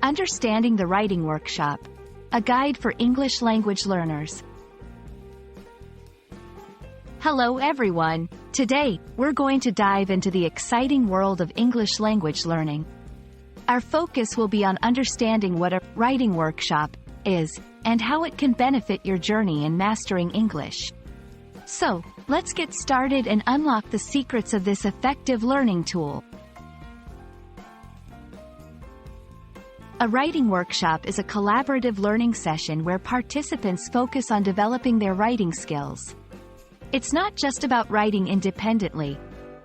Understanding the Writing Workshop, a guide for English language learners. Hello everyone! Today, we're going to dive into the exciting world of English language learning. Our focus will be on understanding what a writing workshop is, and how it can benefit your journey in mastering English. So, let's get started and unlock the secrets of this effective learning tool. A writing workshop is a collaborative learning session where participants focus on developing their writing skills. It's not just about writing independently.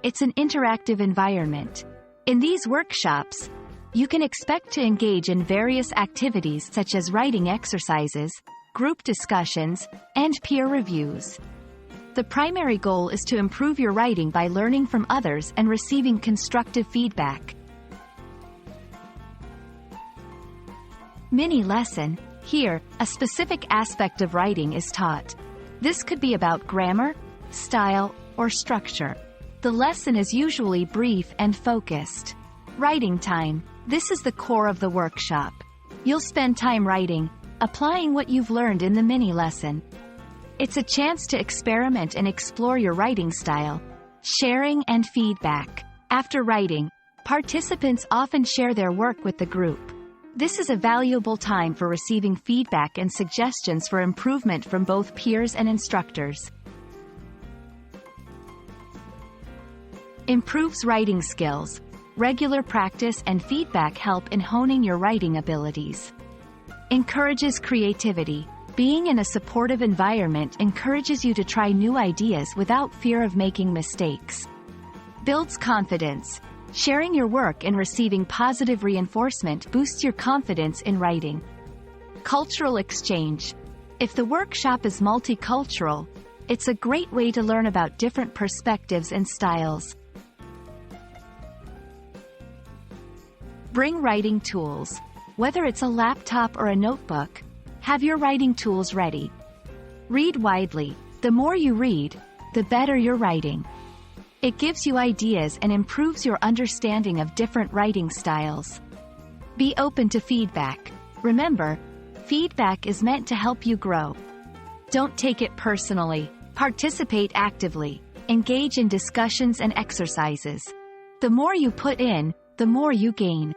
It's an interactive environment. In these workshops, you can expect to engage in various activities such as writing exercises, group discussions, and peer reviews. The primary goal is to improve your writing by learning from others and receiving constructive feedback. Mini lesson. Here, a specific aspect of writing is taught. This could be about grammar, style, or structure. The lesson is usually brief and focused. Writing time. This is the core of the workshop. You'll spend time writing, applying what you've learned in the mini lesson. It's a chance to experiment and explore your writing style. Sharing and feedback. After writing, participants often share their work with the group. This is a valuable time for receiving feedback and suggestions for improvement from both peers and instructors. Improves writing skills. Regular practice and feedback help in honing your writing abilities. Encourages creativity. Being in a supportive environment encourages you to try new ideas without fear of making mistakes. Builds confidence. Sharing your work and receiving positive reinforcement boosts your confidence in writing. Cultural exchange. If the workshop is multicultural, it's a great way to learn about different perspectives and styles. Bring writing tools. Whether it's a laptop or a notebook, have your writing tools ready. Read widely. The more you read, the better your writing. It gives you ideas and improves your understanding of different writing styles. Be open to feedback. Remember, feedback is meant to help you grow. Don't take it personally. Participate actively. Engage in discussions and exercises. The more you put in, the more you gain.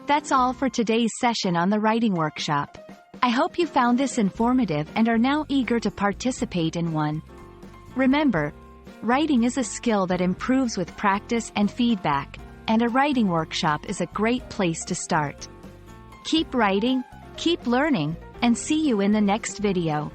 That's all for today's session on the writing workshop. I hope you found this informative and are now eager to participate in one. Remember, writing is a skill that improves with practice and feedback, and a writing workshop is a great place to start. Keep writing, keep learning, and see you in the next video.